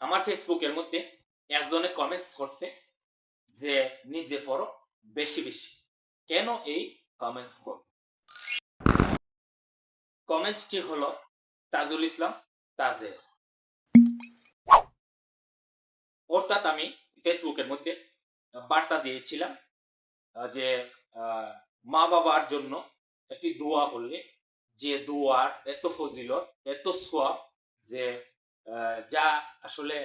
আমার ফেসবুকের মধ্যে একজনে কমেন্টস করছে যে নিজে পড়ো বেশি বেশি। কেন এই কমেন্টস কর? কমেন্টসটি হলো তাজুল ইসলাম তাজের। অর্থাৎ আমি ফেসবুকের মধ্যে বার্তা দিয়েছিলাম যে মা বাবার জন্য একটি দোয়া করলে যে দোয়ার এত ফজিলত এত সোয়াব যে যা আসলে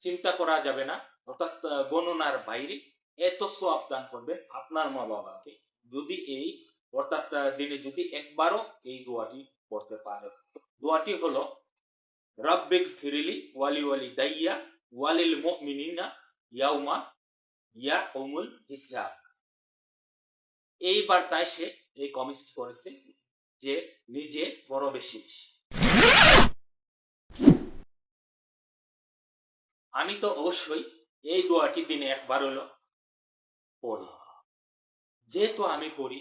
চিন্তা করা যাবে না, অর্থাৎ গণনার বাইরে এত সোয়াব দান করবে আপনার মা বাবাকে যদি এই অর্থাৎ দিনে যদি একবারও এই দোয়াটি পড়তে পারে। দোয়াটি হলো রব্বিক ফিরিলি ওয়ালি ওয়ালি দাইয়া ওয়ালিল মুমিনিনা ইয়াউমা ইয়াউমুল হিসাব। এই বার্তায় সে এই কমেন্ট করেছে যে নিজে বড় বেশি বেশি। আমি তো অবশ্যই এই দোয়াটি দিনে একবার হলো পড়ি। যেহেতু আমি পড়ি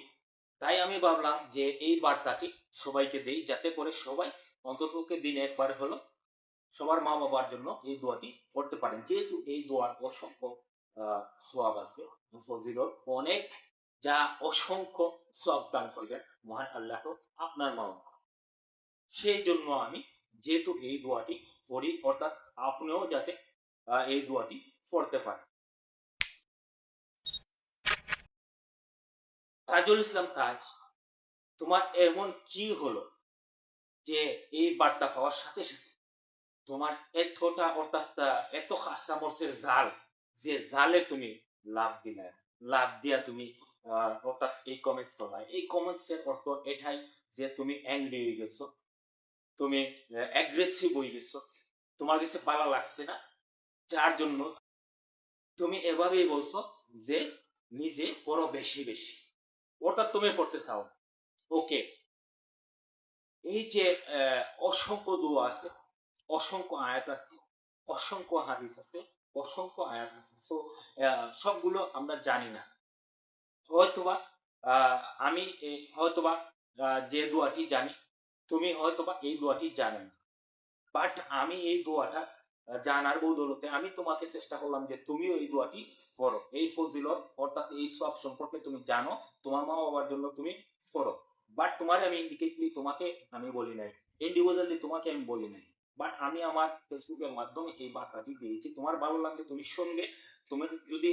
তাই আমি ভাবলাম যে এই বার্তাটি সবাইকে দেই, যাতে করে সবাই অন্ততপক্ষে দিনে একবার হলো সবার মা বাবার জন্য এই দোয়াটি পড়তে পারেন। যেহেতু এই দোয়ার অসংখ্য সোয়াব আছে, ফজিলত অনেক, যা অসংখ্য সব দান করবেন মহান আল্লাহ আপনার মা বাবা। সেই জন্য আমি যেহেতু এই দোয়াটি পড়ি, অর্থাৎ আপনিও যাতে এই দোয়াটি পড়তে পারেন। তাজুল ইসলাম তাজ, তোমার এমন কি হলো যে এই বার্তা পাওয়ার সাথে সাথে তোমার এতটা অর্থাৎ এত খাসা মরচের জাল, যে জালে তুমি লাভ দিয়া তুমি অর্থাৎ এই কমেন্টস করলা। এই কমেন্টসের অর্থ এটাই যে তুমি অ্যাংরি হয়ে গেছো, তুমি অ্যাগ্রেসিভ হয়ে গেছো, তোমার কাছে ভালো লাগছে না, যার জন্য তুমি এভাবেই বলছো যে নিজে পড়ো বেশি বেশি, অর্থাৎ তুমি পড়তে চাও। ওকে, এই যে অসংখ্য দোয়া আছে, অসংখ্য আয়াত আছে, অসংখ্য হাদিস আছে, অসংখ্য আয়াত আছে, তো সবগুলো আমরা জানি না। হয়তোবা আমি হয়তোবা যে দোয়াটি জানি তুমি হয়তোবা এই দোয়াটি জানো না, বাট আমি এই দোয়াটা জানার বদৌলতে আমি তোমাকে চেষ্টা করলাম যে তুমিও এই দোয়াটি পড়ো। এই ফজিলত অর্থাৎ এই সব সম্পর্কে তুমি জানো, তোমার মা বাবার জন্য তুমি পড়ো। বাট তোমার আমি ইন্ডিকেটলি তোমাকে আমি বলি নাই, ইন্ডিভিজুয়ালি তোমাকে আমি বলি নাই, বাট আমি আমার ফেসবুকের মাধ্যমে এই বার্তাটি দিয়েছি। তোমার ভালো লাগলে তুমি শুনবে, তুমি যদি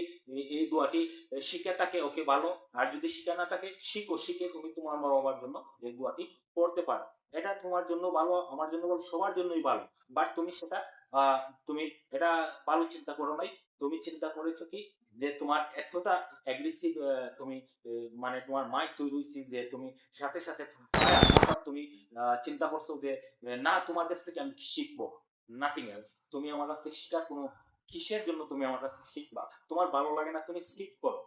এই দোয়াটি শিখে থাকে ওকে ভালো, আর যদি শিখে না থাকে শিখো, শিখে তুমি তোমার মা বাবার জন্য এই দোয়াটি পড়তে পারো। এটা তোমার জন্য ভালো, আমার জন্য ভালো, সবার জন্যই ভালো। বাট তুমি সেটা তুমি এটা ভালো চিন্তা করো নাই। তুমি চিন্তা করেছো কি যে তোমার এতটা অ্যাগ্রেসিভ, তুমি মানে তোমার মাইন্ড তৈরি হয়েছে যে তুমি সাথে সাথে তুমি চিন্তা করছো যে না, তোমার কাছ থেকে আমি শিখবো, নাথিং এলস। তুমি আমার কাছ থেকে শিখার কোনো কিসের জন্য তুমি আমার কাছ থেকে শিখবা? তোমার ভালো লাগে না, তুমি স্কিপ করো।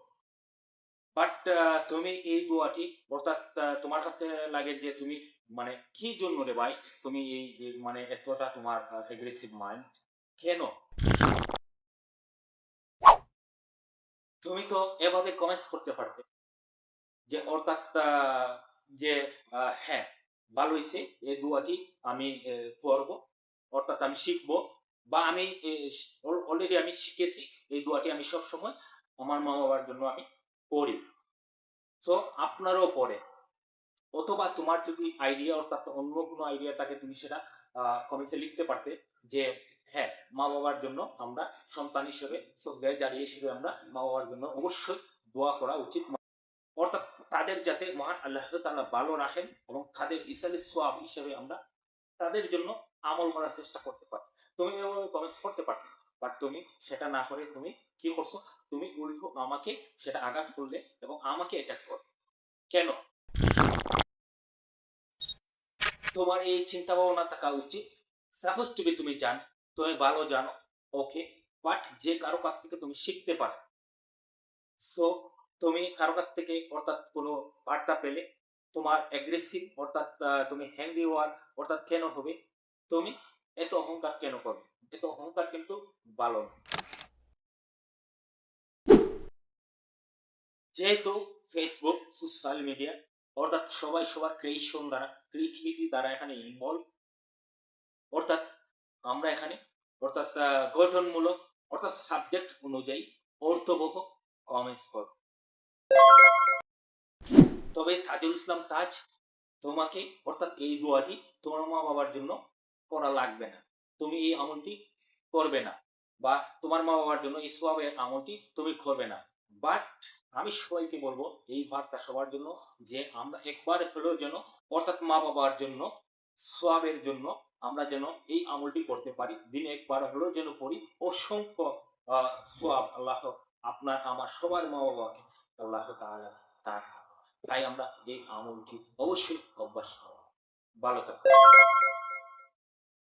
বাট তুমি এই দোয়াটি অর্থাৎ তোমার কাছে লাগে যে তুমি মানে কি জন্য রে ভাই তুমি এই মানে এতটা তোমার এগ্রেসিভ মাইন্ড কেন? তুমি তো এভাবে কমেন্টস করতে পারবে যে অর্থাৎ যে হ্যাঁ ভালো হয়েছে, এই দোয়াটি আমি পড়বো, অর্থাৎ আমি শিখবো, বা আমি অলরেডি আমি শিখেছি এই দোয়াটি আমি সব সময় আমার মা বাবার জন্য আমি পড়ি। তো আপনারও পড়ে। অথবা তোমার যদি আইডিয়া অর্থাৎ অন্য কোনো আইডিয়া থাকে তুমি সেটা কমেন্টসে লিখতে পারতে যে হ্যাঁ, মা বাবার জন্য আমরা সন্তান হিসেবে শ্রদ্ধায় জারি হিসেবে আমরা মা বাবার জন্য অবশ্যই দোয়া করা উচিত, অর্থাৎ তাদের যাতে মহান আল্লাহ তাআলা ভালো রাখেন এবং তাদের ইসালি সোয়াব হিসেবে আমরা তাদের জন্য আমল করার চেষ্টা করতে পারি। তুমি এভাবে কমেন্টস করতে পারো, বাট তুমি সেটা না করে তুমি কি করছো, তুমি উল্টো আমাকে সেটা আঘাত করলে এবং আমাকে অ্যাটাক করো। কেন? তোমার এই চিন্তা ভাবনা থাকা উচিত। সাপোজ টু বি তুমি তুমি ভালো জানো, ওকে, বাট যে কারো কাছ থেকে তুমি শিখতে পারো। সো তুমি কারো কাছ থেকে অর্থাৎ কোনো বার্তা পেলে তোমার অ্যাগ্রেসিভ অর্থাৎ তুমি হ্যাংরি হওয়ার অর্থাৎ কেন হবে? তুমি এত অহংকার কেন করবে? এত অহংকার কিন্তু ভালো না। যেহেতু ফেসবুক সোশ্যাল মিডিয়া অর্থাৎ সবাই সবার ক্রিয়েশন দ্বারা ক্রিয়েটিভিটি দ্বারা এখানে ইনভলভ, অর্থাৎ আমরা এখানে অর্থাৎ গঠনমূলক, অর্থাৎ সাবজেক্ট অনুযায়ী অর্থবহ কমেন্টস করো। তবে তাজুল ইসলাম তাজ, তোমাকে অর্থাৎ এই দোয়াটি তোমার মা বাবার জন্য করা লাগবে না, তুমি এই আমলটি করবে না, বা তোমার মা বাবার জন্য এই সোয়াবের আমলটি তুমি করবে না। বাট আমি সবাইকে বলবো, এই ভাগটা সবার জন্য, যে আমরা একবার হলেও যেন, অর্থাৎ মা বাবার জন্য সোয়াবের জন্য আমরা যেন এই আমলটি করতে পারি, দিনে একবার হলেও যেন করি। অসংখ্য সোয়াব আল্লাহ আপনার আমার সবার মা বাবাকে আল্লাহ তাআলা তার, তাই আমরা এই আমলটি অবশ্যই অভ্যাস করব। ভালো থাকবেন।